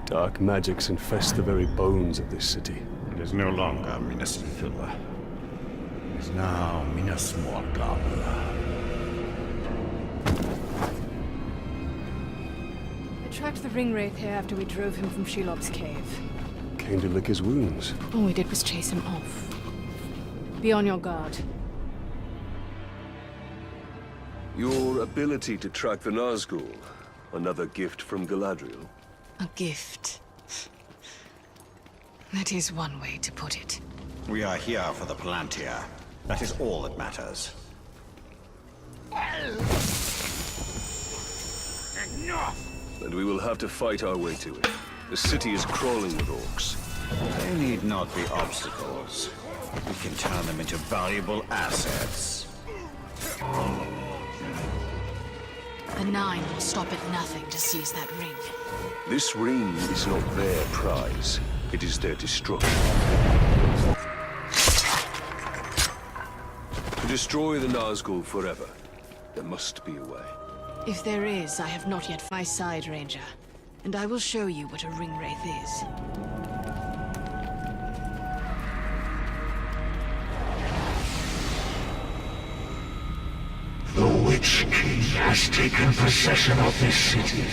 Dark magics infest the very bones of this city. It is no longer Minas Ithil. It is now Minas Morgul. I tracked the ringwraith here after we drove him from Shelob's cave. Came to lick his wounds. All we did was chase him off. Be on your guard. Your ability to track the Nazgul, another gift from Galadriel. A gift. That is one way to put it. We are here for the Palantir. That is all that matters. Enough! And we will have to fight our way to it. The city is crawling with orcs. They need not be obstacles. We can turn them into valuable assets. The Nine will stop at nothing to seize that ring. This ring is not their prize. It is their destruction. To destroy the Nazgul forever, there must be a way. If there is, I have not yet my side, Ranger. And I will show you what a ringwraith is. The Witch King has taken possession of this city.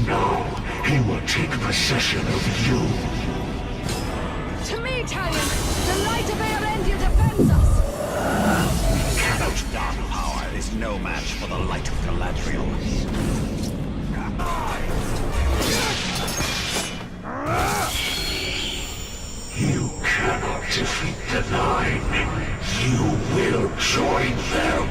Now, he will take possession of you. To me, Talion! The light of Eorendir defends us! Cannot dark power is no match for the light of Galadriel. You cannot defeat the Nine. You will join them.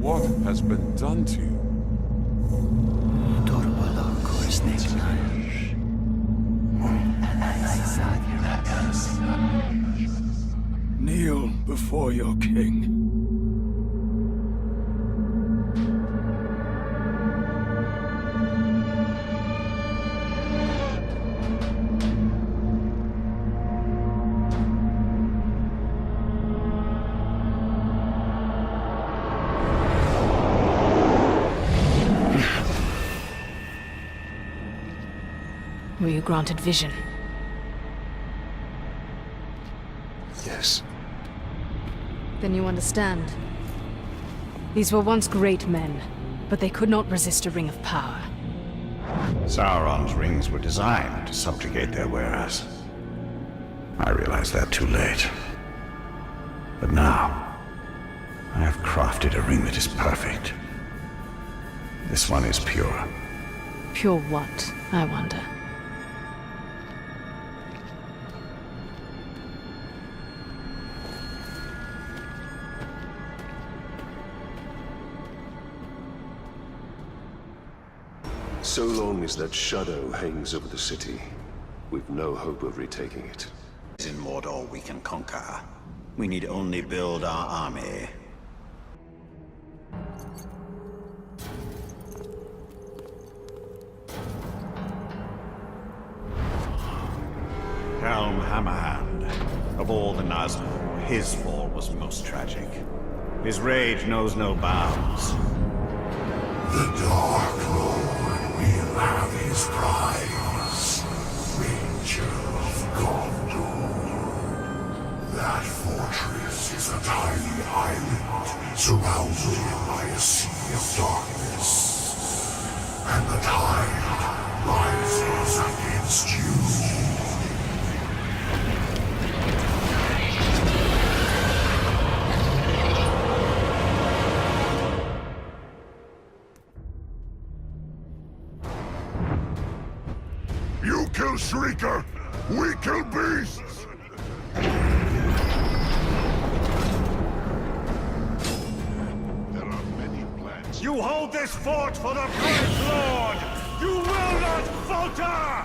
What has been done to you? Kneel before your king. Were you granted vision? Yes. Then you understand. These were once great men, but they could not resist a ring of power. Sauron's rings were designed to subjugate their wearers. I realized that too late. But now, I have crafted a ring that is perfect. This one is pure. Pure what, I wonder? So long as that shadow hangs over the city, we've no hope of retaking it. In Mordor we can conquer. We need only build our army. Helm Hammerhand. Of all the Nazgûl, his fall was most tragic. His rage knows no bounds. The Dark Lord will have his prize. Ranger of Gondor. That fortress is a tiny island surrounded by a sea of darkness. And the tide rises against you. You kill Shrieker, we kill beasts! There are many plans. You hold this fort for the Great Lord! You will not falter!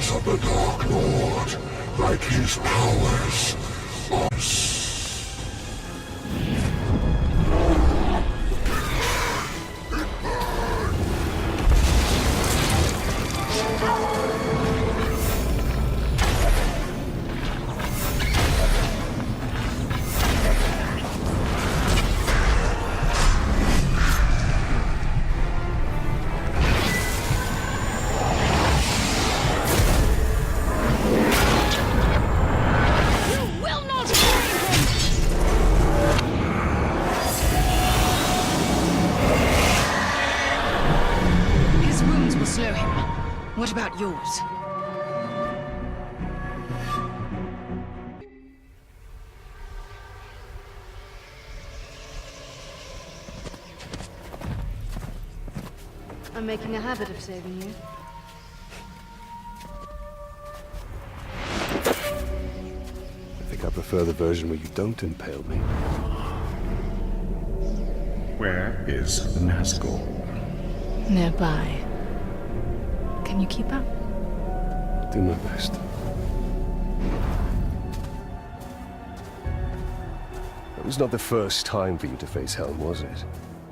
Of the Dark Lord, like his powers, us. What about yours? I'm making a habit of saving you. I think I prefer the version where you don't impale me. Where is the Nazgûl? Nearby. Can you keep up? Do my best. It was not the first time for you to face Helm, was it?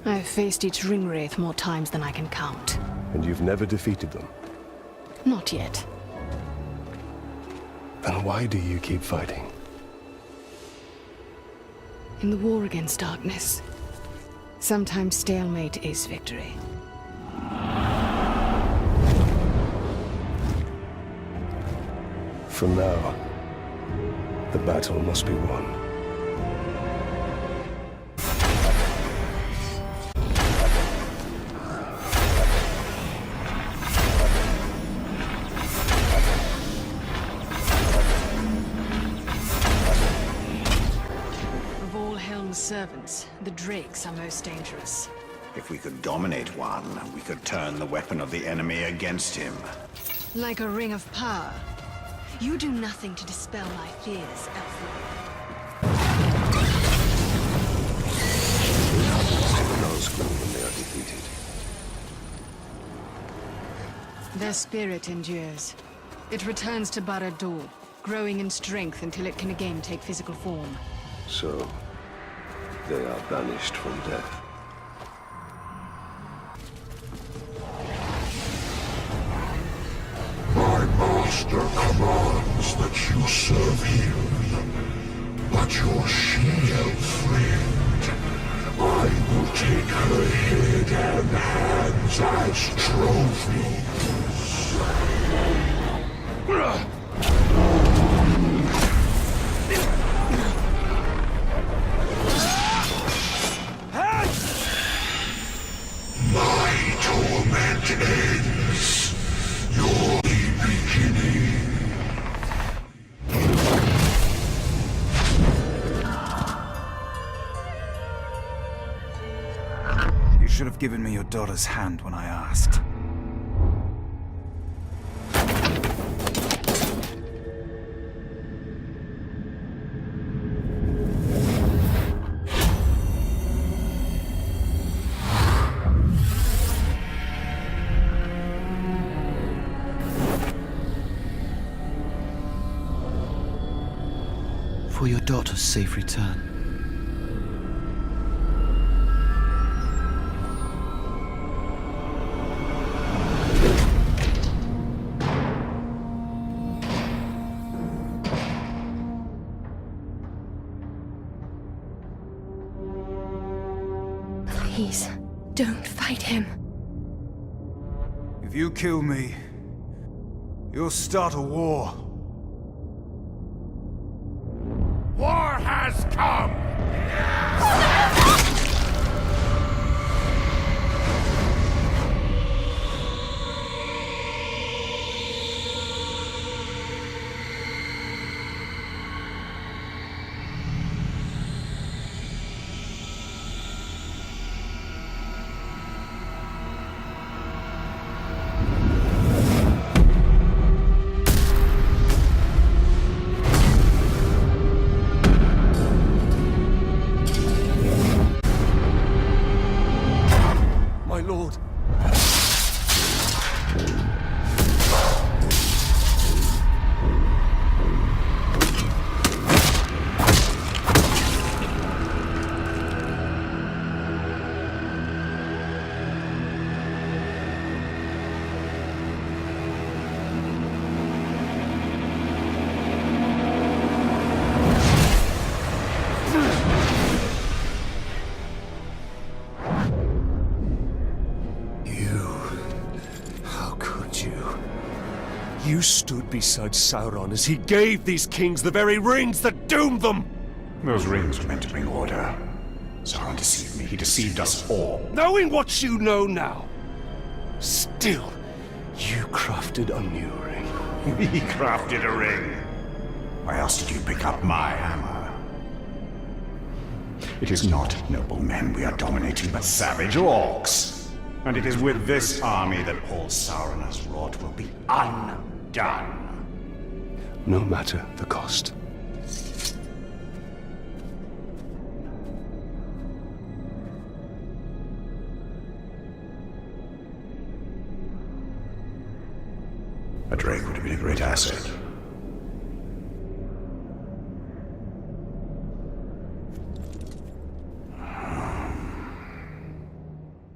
I've faced each ringwraith more times than I can count. And you've never defeated them? Not yet. Then why do you keep fighting? In the war against darkness, sometimes stalemate is victory. From now, the battle must be won. Of all Helm's servants, the Drakes are most dangerous. If we could dominate one, we could turn the weapon of the enemy against him. Like a ring of power. You do nothing to dispel my fears, Eltariel. The Nazgûl when they are defeated. Their spirit endures. It returns to Barad-dûr, growing in strength until it can again take physical form. So, they are banished from death. My master commands that you serve him. But your she-elf friend, I will take her head and hands as trophies. My torment ends. Your beginning. You should have given me your daughter's hand when I asked. for your daughter's safe return. Please, don't fight him. If you kill me, you'll start a war. War has come! My lord. You stood beside Sauron as he gave these kings the very rings that doomed them! Those rings were meant to bring order. Sauron deceived me. He deceived us all. Knowing what you know now, still, you crafted a new ring. He crafted a ring. Why else did you pick up my hammer? It is not noble men we are dominating, but savage orcs. And it is with this army that all Sauron has wrought will be undone. No matter the cost. A drake would have been a great asset.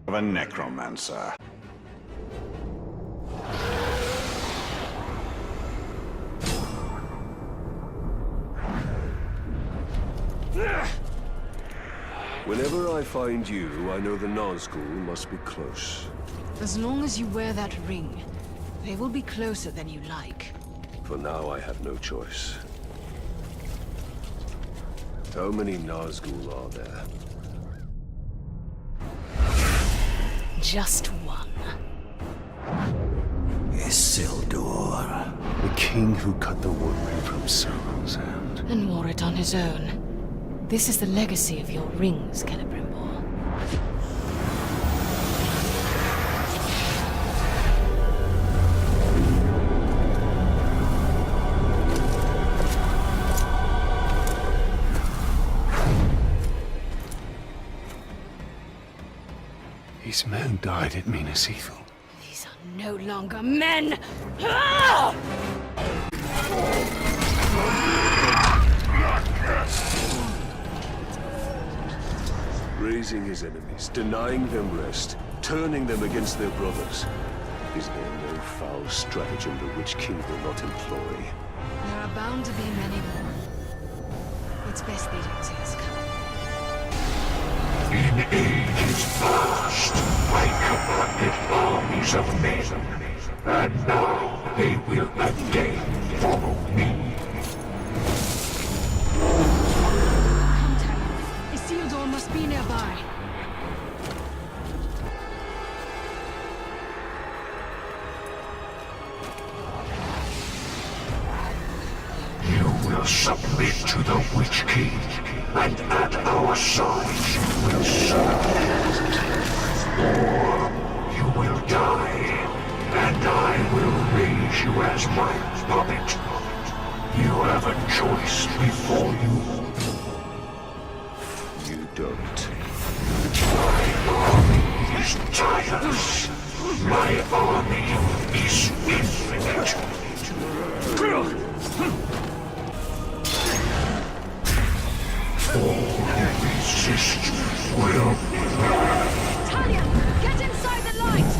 Of a necromancer. Whenever I find you, I know the Nazgul must be close. As long as you wear that ring, they will be closer than you like. For now, I have no choice. How many Nazgul are there? Just one. Isildur. The king who cut the one ring from Sauron's hand. And wore it on his own. This is the legacy of your rings, Celebrimbor. These men died at Minas Ithil. These are no longer men! Ah! Raising his enemies, denying them rest, turning them against their brothers. Is there no foul stratagem the Witch King will not employ? There are bound to be many more. It's best they don't see us coming. In ages past, I commanded armies of men, and now they will again follow me. Isildur must be nearby. You will submit to the Witch King, and at our side you will serve. Or you will die, and I will raise you as my puppet. You have a choice before you. You don't. My army is tireless. My army is infinite. Resist will Talia, get inside the light!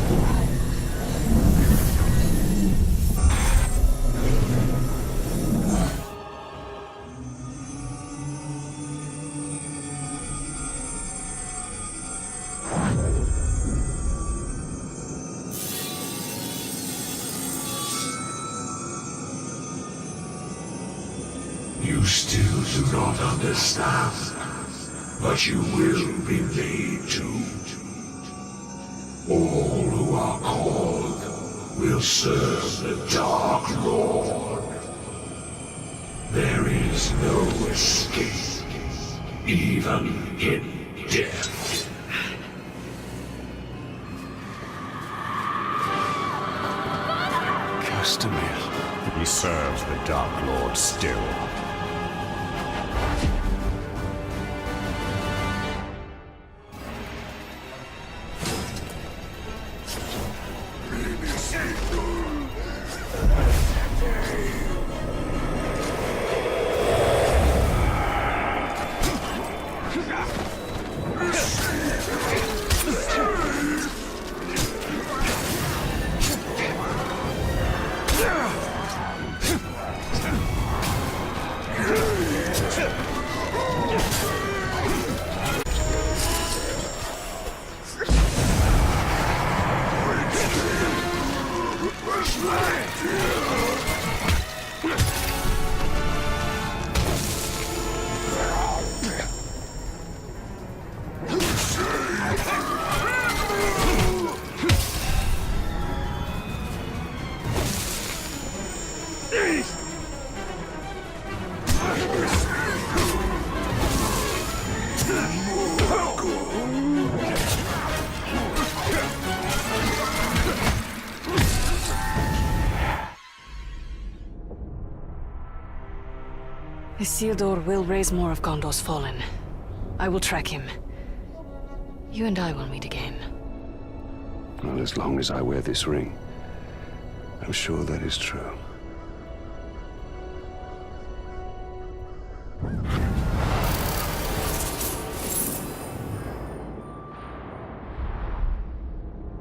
You still do not understand, but you will be made to. All who are called will serve the Dark Lord. There is no escape, even in death. Castamere. He serves the Dark Lord still. Isildur will raise more of Gondor's fallen. I will track him. You and I will meet again. Well, as long as I wear this ring, I'm sure that is true.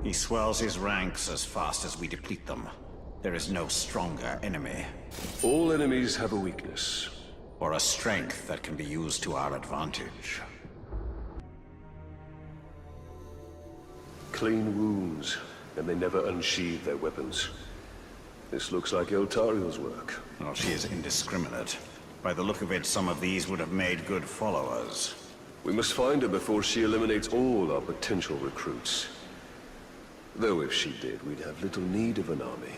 He swells his ranks as fast as we deplete them. There is no stronger enemy. All enemies have a weakness. Or a strength that can be used to our advantage. Clean wounds, and they never unsheathe their weapons. This looks like Eltariel's work. Well, she is indiscriminate. By the look of it, some of these would have made good followers. We must find her before she eliminates all our potential recruits. Though if she did, we'd have little need of an army.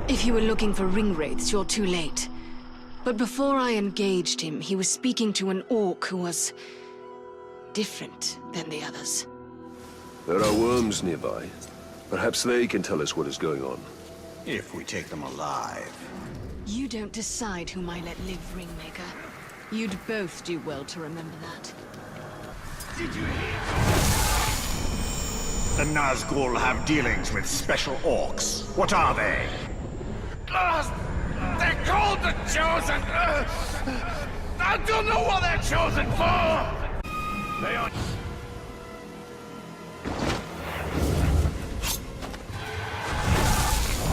If you were looking for ring wraiths, you're too late. But before I engaged him, he was speaking to an orc who was different than the others. There are worms nearby. Perhaps they can tell us what is going on. If we take them alive. You don't decide whom I let live, Ringmaker. You'd both do well to remember that. Did you hear? The Nazgul have dealings with special orcs. What are they? They're called the Chosen! I don't know what they're chosen for! They are...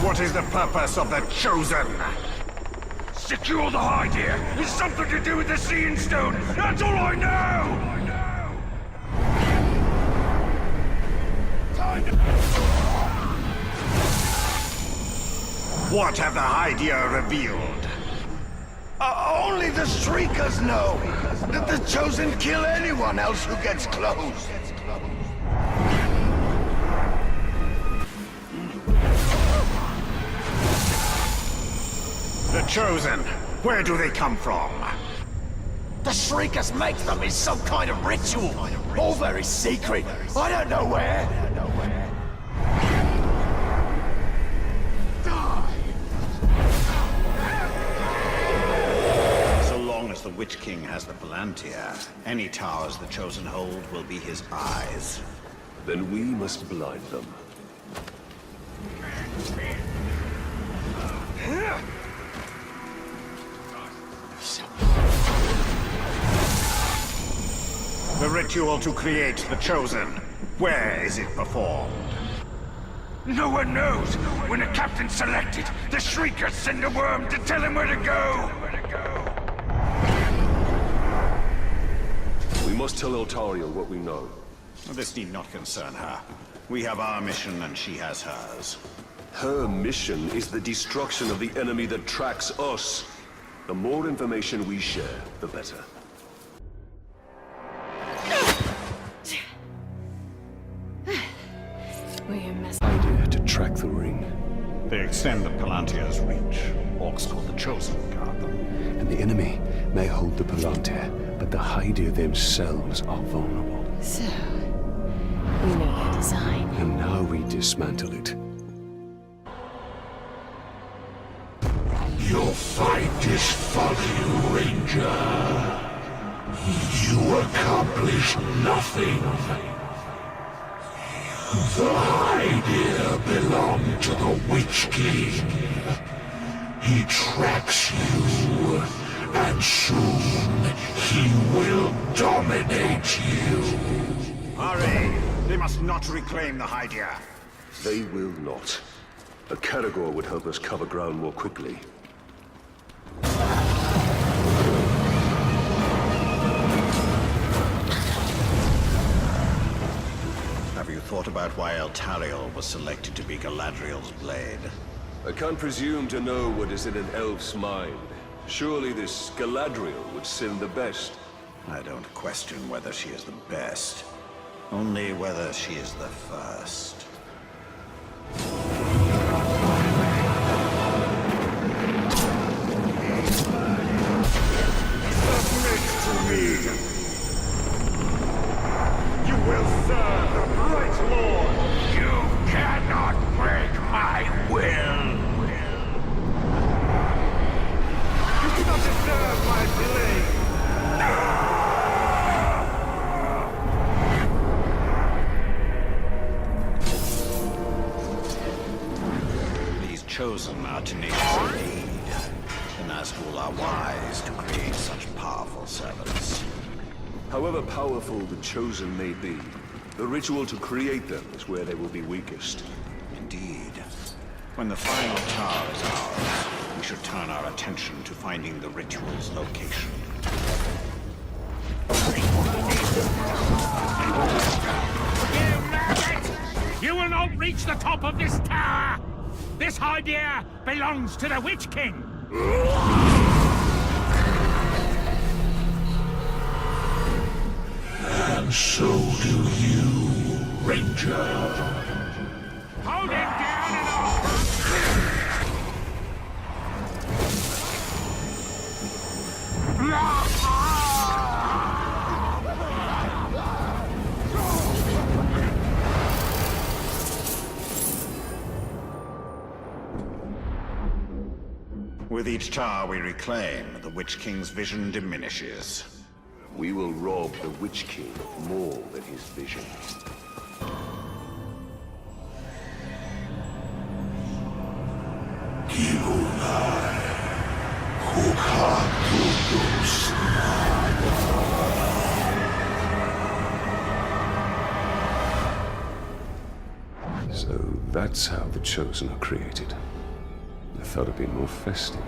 What is the purpose of the Chosen? Secure the hide here! It's something to do with the Seeing Stone! That's all I know! What have the Hydia revealed? Only the Shriekers know that the Chosen kill anyone else who gets close. The Chosen, where do they come from? The Shriekers make them in some kind of ritual. All very secret. I don't know where. So long as the Witch King has the Palantir, any towers the Chosen hold will be his eyes. Then we must blind them. The ritual to create the Chosen. Where is it performed? No one knows. When a captain's selected, the Shriekers send a worm to tell him where to go. We must tell Eltariel what we know. This need not concern her. We have our mission and she has hers. Her mission is the destruction of the enemy that tracks us. The more information we share, the better. Idea to track the ring. They extend the Palantir's reach. Orcs called the Chosen guard them. And the enemy may hold the Palantir, but the Hydir themselves are vulnerable. So, we know their design. And now we dismantle it. Your fight is folly, Ranger. You accomplish nothing. The Hydir belong to the Witch King. He tracks you, and soon he will dominate you. Hurry! They must not reclaim the Hydir. They will not. A Caragor would help us cover ground more quickly. Have you thought about why Eltariel was selected to be Galadriel's blade? I can't presume to know what is in an elf's mind. Surely this Galadriel would send the best. I don't question whether she is the best. Only whether she is the first. Submit to me. You will serve the Bright Lord. You cannot break my will. You do not deserve my blade. These Chosen are tenacious indeed. The Nazgul are wise to create such powerful servants. However powerful the Chosen may be, the ritual to create them is where they will be weakest. Indeed. When the final tower is ours, we should turn our attention to finding the ritual's location. You maggot! You will not reach the top of this tower! This Hydir belongs to the Witch King! And so do you, Ranger. Hold him down and I'll... With each tower we reclaim, the Witch King's vision diminishes. We will rob the Witch King of more than his vision. So that's how the Chosen are created. I thought it'd be more festive.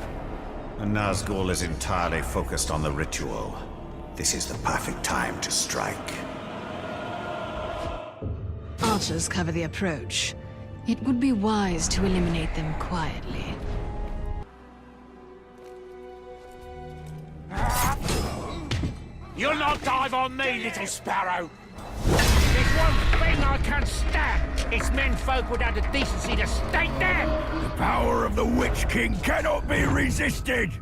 The Nazgul is entirely focused on the ritual. This is the perfect time to strike. Archers cover the approach. It would be wise to eliminate them quietly. You'll not dive on me, little sparrow! There's one thing I can't stand. It's menfolk without the decency to stay dead! The power of the Witch King cannot be resisted!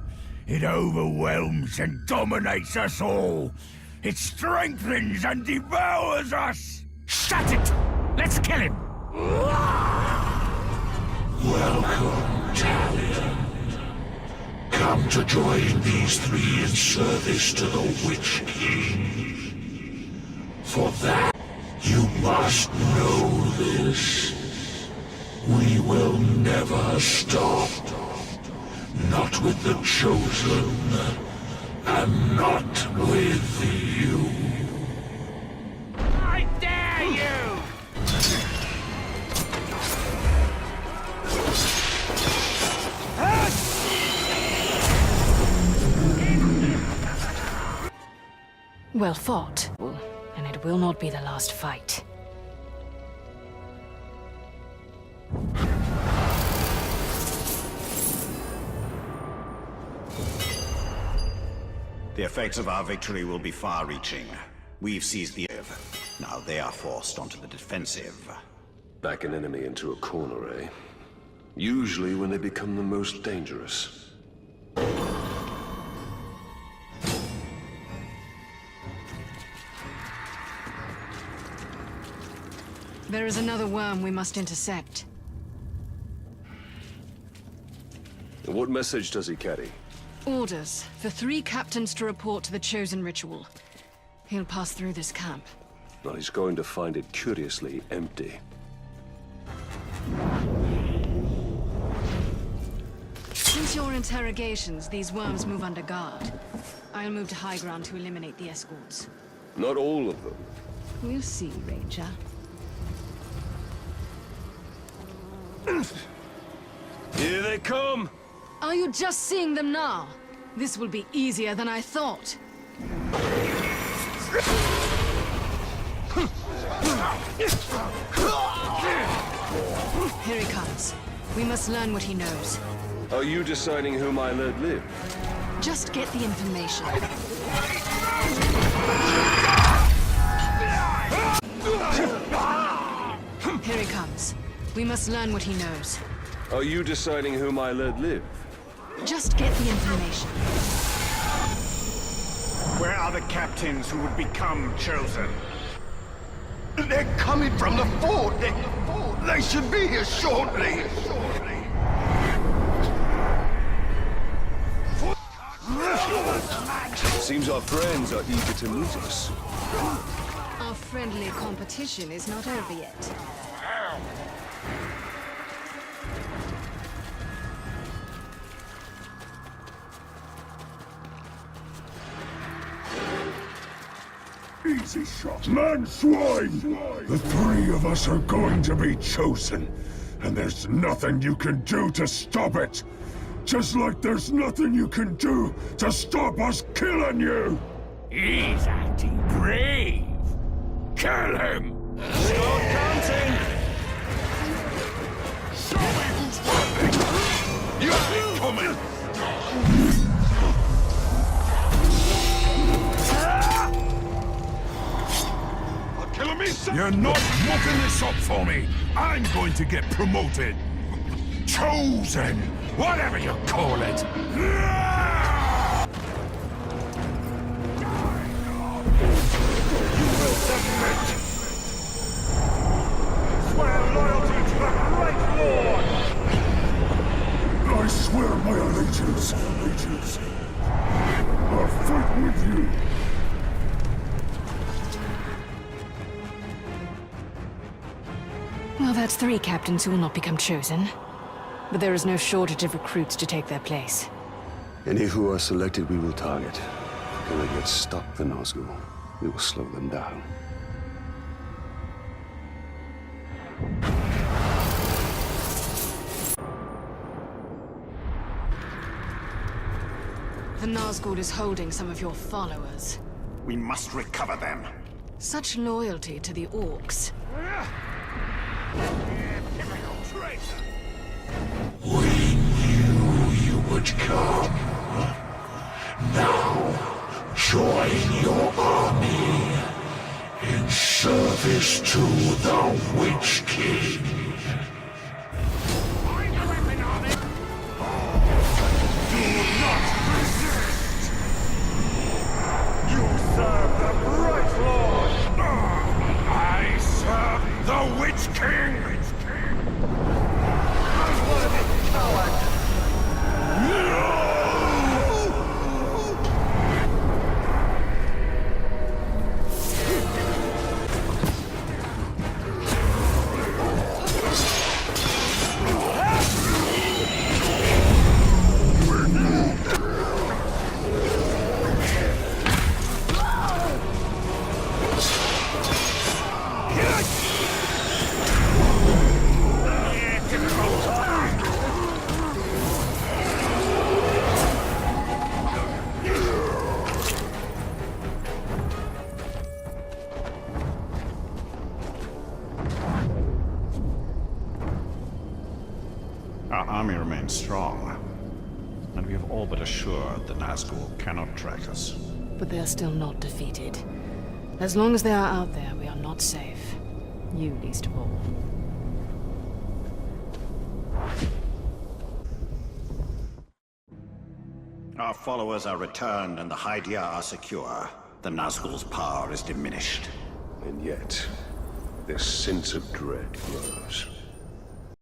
It overwhelms and dominates us all! It strengthens and devours us! Shut it! Let's kill him! Welcome, Talion. Come to join these three in service to the Witch King. For that, you must know this. We will never stop. Not with the Chosen, and not with you. I dare you! Well fought, and it will not be the last fight. The effects of our victory will be far-reaching. We've seized the Eve. Now they are forced onto the defensive. Back an enemy into a corner, eh? Usually when they become the most dangerous. There is another worm we must intercept. And what message does he carry? Orders for 3 captains to report to the Chosen ritual. He'll pass through this camp. Well, he's going to find it curiously empty. Since your interrogations, these worms move under guard. I'll move to high ground to eliminate the escorts. Not all of them. We'll see, Ranger. Here they come! Are you just seeing them now? This will be easier than I thought. Here he comes. We must learn what he knows. Are you deciding who my lord live? Just get the information. Here he comes. We must learn what he knows. Are you deciding who my lord live? Just get the information. Where are the captains who would become Chosen? They're coming from the fort. They should be here shortly. Seems our friends are eager to meet us. Our friendly competition is not over yet. Easy shot. Man swine! The 3 of us are going to be chosen. And there's nothing you can do to stop it. Just like there's nothing you can do to stop us killing you! He's acting brave. Kill him! Stop counting! Show me who's worthy! You ain't coming! You're not mucking this up for me! I'm going to get promoted! Chosen! Whatever you call it! You will submit! Swear loyalty to the Great Lord! I swear my allegiance! I'll fight with you! Well, that's 3 captains who will not become chosen. But there is no shortage of recruits to take their place. Any who are selected we will target. When they get stuck the Nazgul, we will slow them down. The Nazgul is holding some of your followers. We must recover them. Such loyalty to the orcs. We knew you would come. Now, join your army in service to the Witch King. Do not resist! You serve the Bright Lord! I serve the Witch King! Unworthy coward! No! Our army remains strong, and we have all but assured the Nazgul cannot track us. But they are still not defeated. As long as they are out there, we are not safe. You least of all. Our followers are returned and the Hydia are secure. The Nazgul's power is diminished. And yet, this sense of dread grows.